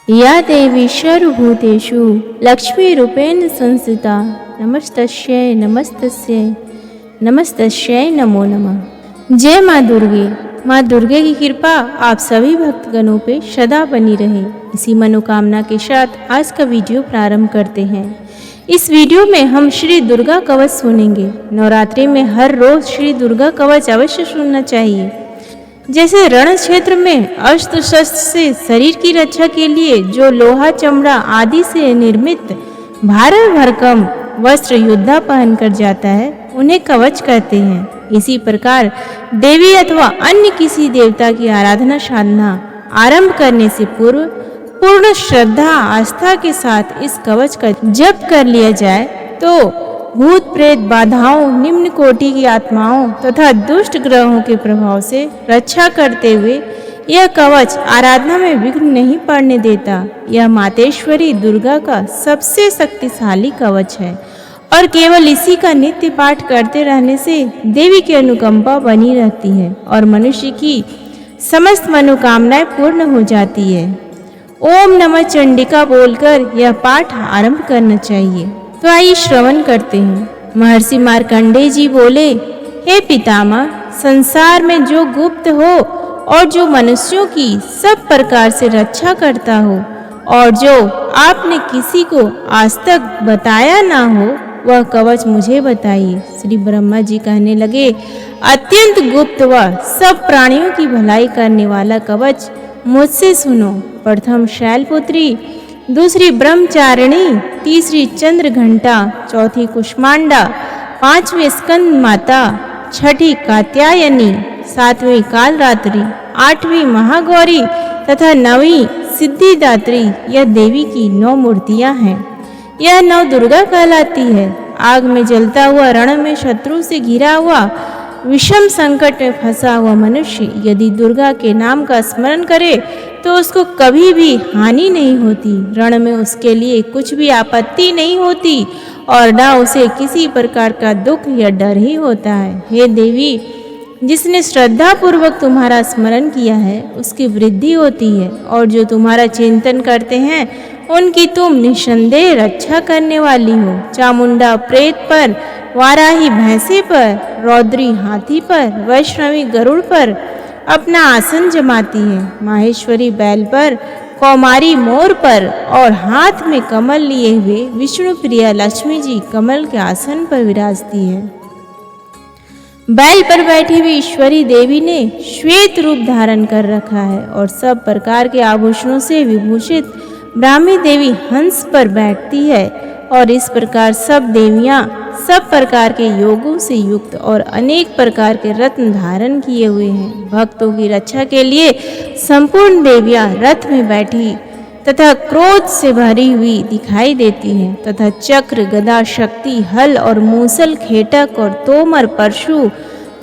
या देवी सर्वभूतेषु लक्ष्मीरूपेण संस्थिता नमस्तस्यै नमस्तस्यै नमस्तस्यै नमो नमः। जय माँ दुर्गे। माँ दुर्गे की कृपा आप सभी भक्तगणों पे सदा बनी रहे, इसी मनोकामना के साथ आज का वीडियो प्रारंभ करते हैं। इस वीडियो में हम श्री दुर्गा कवच सुनेंगे। नवरात्रि में हर रोज श्री दुर्गा कवच अवश्य सुनना चाहिए। जैसे रण क्षेत्र में अस्त्र शस्त्र से शरीर की रक्षा के लिए जो लोहा चमड़ा आदि से निर्मित भारी भरकम वस्त्र योद्धा पहनकर जाता है, उन्हें कवच कहते हैं। इसी प्रकार देवी अथवा अन्य किसी देवता की आराधना साधना आरंभ करने से पूर्व पूर्ण श्रद्धा आस्था के साथ इस कवच का जप कर लिया जाए तो भूत प्रेत बाधाओं, निम्न कोटि की आत्माओं तथा दुष्ट ग्रहों के प्रभाव से रक्षा करते हुए यह कवच आराधना में विघ्न नहीं पड़ने देता। यह मातेश्वरी दुर्गा का सबसे शक्तिशाली कवच है और केवल इसी का नित्य पाठ करते रहने से देवी की अनुकंपा बनी रहती है और मनुष्य की समस्त मनोकामनाएं पूर्ण हो जाती है। ओम नमः चंडिका बोलकर यह पाठ आरंभ करना चाहिए। तो आइए श्रवण करते हैं। महर्षि मार्कंडेय जी बोले, हे पितामह, संसार में जो गुप्त हो और जो मनुष्यों की सब प्रकार से रक्षा करता हो और जो आपने किसी को आज तक बताया ना हो, वह कवच मुझे बताइए। श्री ब्रह्मा जी कहने लगे, अत्यंत गुप्त व सब प्राणियों की भलाई करने वाला कवच मुझसे सुनो। प्रथम शैलपुत्री, दूसरी ब्रह्मचारिणी, तीसरी चंद्र घंटा, चौथी कुष्मांडा, पांचवी स्कंद माता, छठी कात्यायनी, सातवीं कालरात्रि, आठवीं महागौरी तथा नवीं सिद्धिदात्री। यह देवी की 9 मूर्तियां हैं। यह 9 दुर्गा कहलाती है। आग में जलता हुआ, रण में शत्रु से घिरा हुआ, विषम संकट में फंसा हुआ मनुष्य यदि दुर्गा के नाम का स्मरण करे तो उसको कभी भी हानि नहीं होती। रण में उसके लिए कुछ भी आपत्ति नहीं होती और न उसे किसी प्रकार का दुख या डर ही होता है। हे देवी, जिसने श्रद्धा पूर्वक तुम्हारा स्मरण किया है उसकी वृद्धि होती है और जो तुम्हारा चिंतन करते हैं उनकी तुम निसंदेह रक्षा करने वाली हो। चामुंडा प्रेत पर, वाराही भैंसे पर, रौद्री हाथी पर, वैष्णवी गरुड़ पर अपना आसन जमाती है। माहेश्वरी बैल पर, कौमारी मोर पर और हाथ में कमल लिए हुए विष्णु प्रिया लक्ष्मी जी कमल के आसन पर विराजती है। बैल पर बैठी हुई ईश्वरी देवी ने श्वेत रूप धारण कर रखा है और सब प्रकार के आभूषणों से विभूषित ब्राह्मी देवी हंस पर बैठती है और इस प्रकार सब देवियां सब प्रकार के योगों से युक्त और अनेक प्रकार के रत्न धारण किए हुए हैं। भक्तों की रक्षा के लिए संपूर्ण देवियां रथ में बैठी तथा क्रोध से भरी हुई दिखाई देती हैं तथा चक्र, गदा, शक्ति, हल और मूसल, खेटक और तोमर, परशु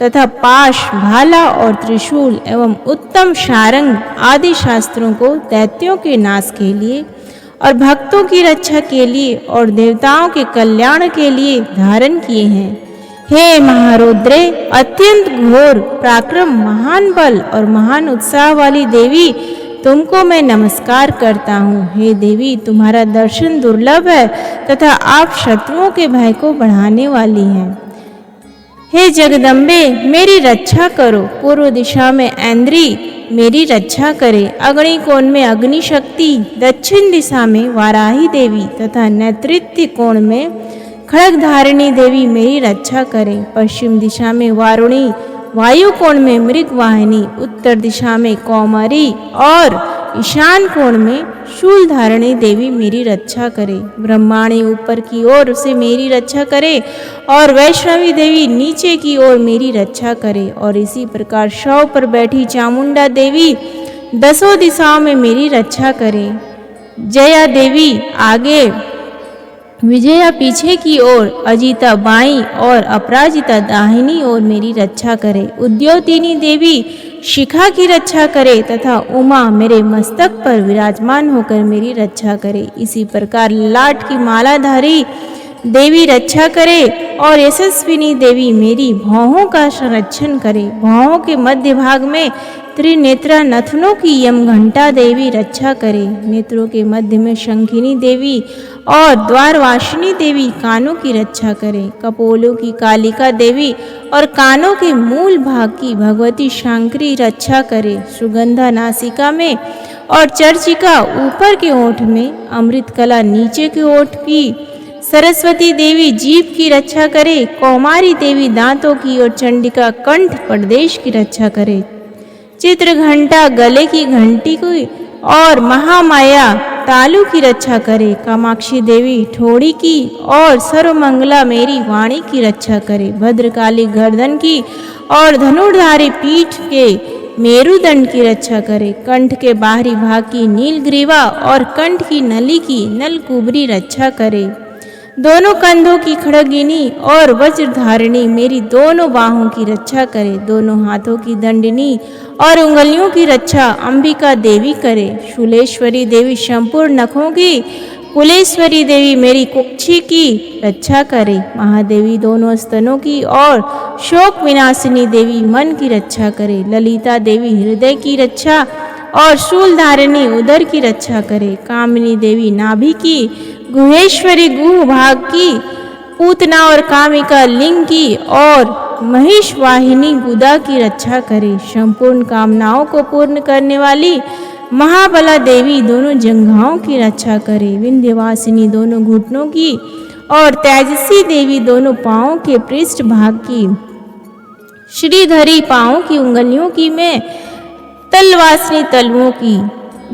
तथा पाश, भाला और त्रिशूल एवं उत्तम सारंग आदि शास्त्रों को दैत्यों के नाश के लिए और भक्तों की रक्षा के लिए और देवताओं के कल्याण के लिए धारण किए हैं। हे महारुद्रे, अत्यंत घोर पराक्रम, महान बल और महान उत्साह वाली देवी, तुमको मैं नमस्कार करता हूँ। हे देवी, तुम्हारा दर्शन दुर्लभ है तथा आप शत्रुओं के भय को बढ़ाने वाली हैं। हे जगदम्बे, मेरी रक्षा करो। पूर्व दिशा में ऐन्द्री मेरी रक्षा करे, अग्नि कोण में अग्नि शक्ति, दक्षिण दिशा में वाराही देवी तथा नैऋत्य कोण में खड्ग धारिणी देवी मेरी रक्षा करे। पश्चिम दिशा में वारुणी, वायु कोण में मृग वाहिनी, उत्तर दिशा में कौमारी और ईशान कोण में शूल धारिणी देवी मेरी रक्षा करे। ब्रह्माणी ऊपर की ओर से मेरी रक्षा करे और वैष्णवी देवी नीचे की ओर मेरी रक्षा करे और इसी प्रकार शव पर बैठी चामुंडा देवी 10 दिशाओं में मेरी रक्षा करे। जया देवी आगे, विजया पीछे की ओर, अजिता बाईं और अपराजिता दाहिनी ओर मेरी रक्षा करे। उद्योतिनी देवी शिखा की रक्षा करे तथा उमा मेरे मस्तक पर विराजमान होकर मेरी रक्षा करे। इसी प्रकार लाट की मालाधारी देवी रक्षा करे और यशस्विनी देवी मेरी भौहों का संरक्षण करे। भौहों के मध्य भाग में त्रिनेत्रा नथनों की यम घंटा देवी रक्षा करे। नेत्रों के मध्य में शंखिनी देवी और द्वारवासिनी देवी कानों की रक्षा करे। कपोलों की कालिका देवी और कानों के मूल भाग की भगवती शांकरी रक्षा करे। सुगंधा नासिका में और चर्चिका ऊपर के ओठ में, अमृत कला नीचे के ओठ की, सरस्वती देवी जीभ की रक्षा करे। कौमारी देवी दांतों की और चंडिका कंठ प्रदेश की रक्षा करे। चित्र घंटा गले की घंटी की और महामाया तालु की रक्षा करे। कामाक्षी देवी ठोड़ी की और सर्वमंगला मेरी वाणी की रक्षा करे। भद्रकाली गर्दन की और धनुर्धारी पीठ के मेरुदंड की रक्षा करे। कंठ के बाहरी भाग की नीलग्रीवा और कंठ की नली की नलकुबरी रक्षा करे। दोनों कंधों की खड़गिनी और वज्रधारिणी मेरी दोनों बाहों की रक्षा करे। दोनों हाथों की दंडिनी और उंगलियों की रक्षा अंबिका देवी करे। शूलेश्वरी देवी संपूर्ण नखों की, कुलेश्वरी देवी मेरी कुक्षी की रक्षा करे। महादेवी दोनों स्तनों की और शोक विनाशिनी देवी मन की रक्षा करे। ललिता देवी हृदय की रक्षा और शूलधारिणी उदर की रक्षा करे। कामिनी देवी नाभि की, गुहेश्वरी गुह भाग की, पूतना और कामिका लिंग की और महिष वाहिनी गुदा की रक्षा करे। संपूर्ण कामनाओं को पूर्ण करने वाली महाबला देवी दोनों जंघाओं की रक्षा करे। विंध्यवासिनी दोनों घुटनों की और तेजसी देवी दोनों पांवों के पृष्ठ भाग की, श्रीधरी पांवों की उंगलियों की, मैं तलवासिनी तलवों की,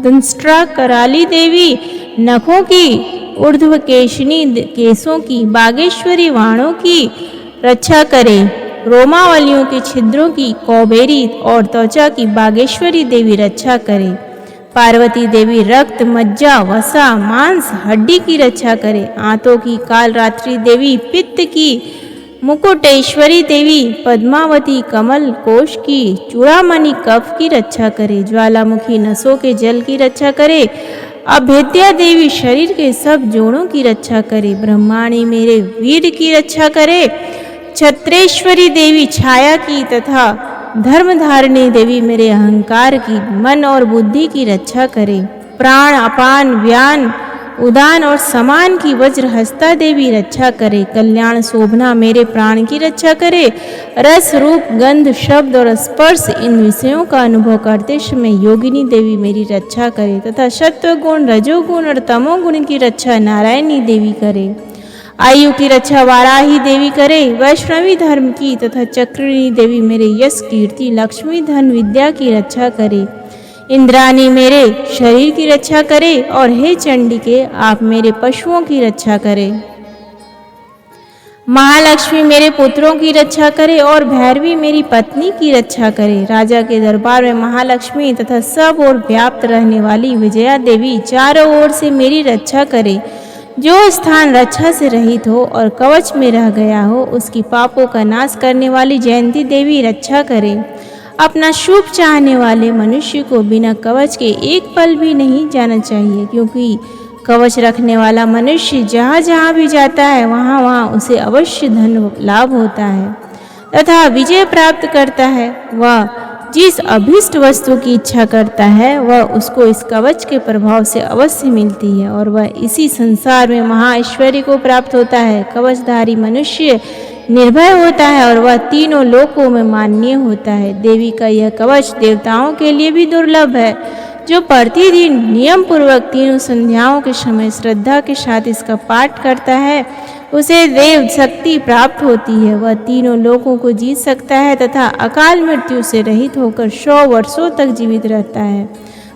दंष्ट्रा कराली देवी नखों की, ऊर्ध्व केशनी केसों की, बागेश्वरी वाणों की रक्षा करे। रोमावलियों के छिद्रों की कौबेरी और त्वचा की बागेश्वरी देवी रक्षा करे। पार्वती देवी रक्त, मज्जा, वसा, मांस, हड्डी की रक्षा करे। आंतों की कालरात्रि देवी पित्त की, मुकुटेश्वरी देवी पद्मावती कमल कोश की, चूड़ामणि कफ की रक्षा करे। ज्वालामुखी नसों के जल की रक्षा करे। अभेद्या देवी शरीर के सब जोड़ों की रक्षा करे। ब्रह्माणी मेरे वीर की रक्षा करे। छत्रेश्वरी देवी छाया की तथा धर्मधारिणी देवी मेरे अहंकार की, मन और बुद्धि की रक्षा करे। प्राण, अपान, व्यान, उदान और समान की वज्रहस्ता देवी रक्षा करे। कल्याण शोभना मेरे प्राण की रक्षा करे। रस, रूप, गंध, शब्द और स्पर्श इन विषयों का अनुभव करते समय योगिनी देवी मेरी रक्षा करे तथा सत्व गुण, रजोगुण और तमोगुण की रक्षा नारायणी देवी करे। आयु की रक्षा वाराही देवी करे। वैष्णवी धर्म की तथा चक्रिणी देवी मेरे यश, कीर्ति, लक्ष्मी, धन, विद्या की रक्षा करे। इंद्राणी मेरे शरीर की रक्षा करे और हे चंडिके आप मेरे पशुओं की रक्षा करें। महालक्ष्मी मेरे पुत्रों की रक्षा करे और भैरवी मेरी पत्नी की रक्षा करे। राजा के दरबार में महालक्ष्मी तथा सब ओर व्याप्त रहने वाली विजया देवी चारों ओर से मेरी रक्षा करे। जो स्थान रक्षा से रहित हो और कवच में रह गया हो उसकी पापों का नाश करने वाली जयंती देवी रक्षा करे। अपना शुभ चाहने वाले मनुष्य को बिना कवच के एक पल भी नहीं जाना चाहिए, क्योंकि कवच रखने वाला मनुष्य जहाँ जहाँ भी जाता है वहाँ वहाँ उसे अवश्य धन लाभ होता है तथा विजय प्राप्त करता है। वह जिस अभीष्ट वस्तु की इच्छा करता है वह उसको इस कवच के प्रभाव से अवश्य मिलती है और वह इसी संसार में महाऐश्वर्य को प्राप्त होता है। कवचधारी मनुष्य निर्भय होता है और वह तीनों लोकों में माननीय होता है। देवी का यह कवच देवताओं के लिए भी दुर्लभ है। जो प्रतिदिन नियम पूर्वक तीनों संध्याओं के समय श्रद्धा के साथ इसका पाठ करता है उसे देव शक्ति प्राप्त होती है। वह तीनों लोकों को जीत सकता है तथा अकाल मृत्यु से रहित होकर 100 वर्षों तक जीवित रहता है।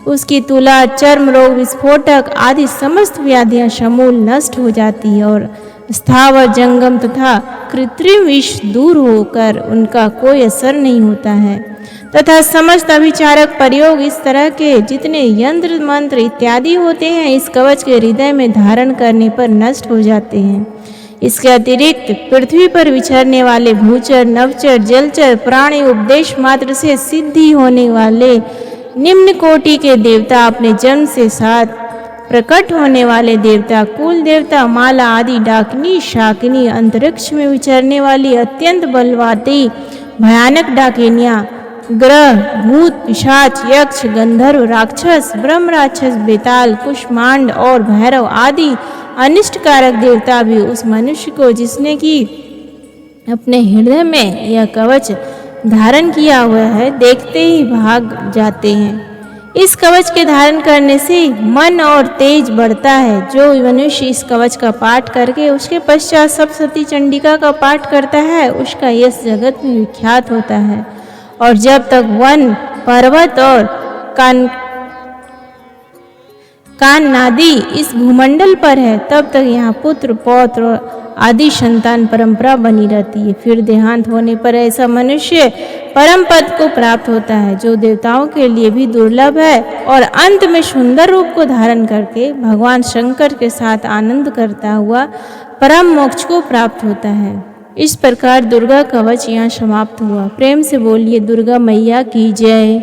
उसकी तुला, चर्म रोग, विस्फोटक आदि समस्त व्याधियां समूल नष्ट हो जाती है और स्थावर, जंगम तथा कृत्रिम विष दूर होकर उनका कोई असर नहीं होता है तथा समस्त अभिचारक प्रयोग इस तरह के जितने यंत्र मंत्र इत्यादि होते हैं इस कवच के हृदय में धारण करने पर नष्ट हो जाते हैं। इसके अतिरिक्त पृथ्वी पर विचरने वाले भूचर, नवचर, जलचर प्राणी उपदेश मात्र से सिद्धि होने वाले निम्न कोटि के देवता, अपने जन्म से साथ प्रकट होने वाले देवता, कुल देवता, माला आदि डाकिनी, शाकिनी, अंतरिक्ष में विचरने वाली अत्यंत बलवाती भयानक डाकिनियाँ, ग्रह, भूत, पिशाच, यक्ष, गंधर्व, राक्षस, ब्रह्म राक्षस, बेताल, कुष्मांड और भैरव आदि अनिष्टकारक देवता भी उस मनुष्य को, जिसने कि अपने हृदय में यह कवच धारण किया हुआ है, देखते ही भाग जाते हैं। इस कवच के धारण करने से मन और तेज बढ़ता है। जो मनुष्य इस कवच का पाठ करके उसके पश्चात सप्तशती चंडिका का पाठ करता है, उसका यश जगत में विख्यात होता है। और जब तक वन, पर्वत और काननादी इस भूमंडल पर है, तब तक यहाँ पुत्र, पौत्र आदि संतान परंपरा बनी रहती है। फिर देहांत होने पर ऐसा मनुष्य परम पद को प्राप्त होता है, जो देवताओं के लिए भी दुर्लभ है, और अंत में सुंदर रूप को धारण करके भगवान शंकर के साथ आनंद करता हुआ परम मोक्ष को प्राप्त होता है। इस प्रकार दुर्गा कवच यहाँ समाप्त हुआ। प्रेम से बोलिए दुर्गा मैया की जय।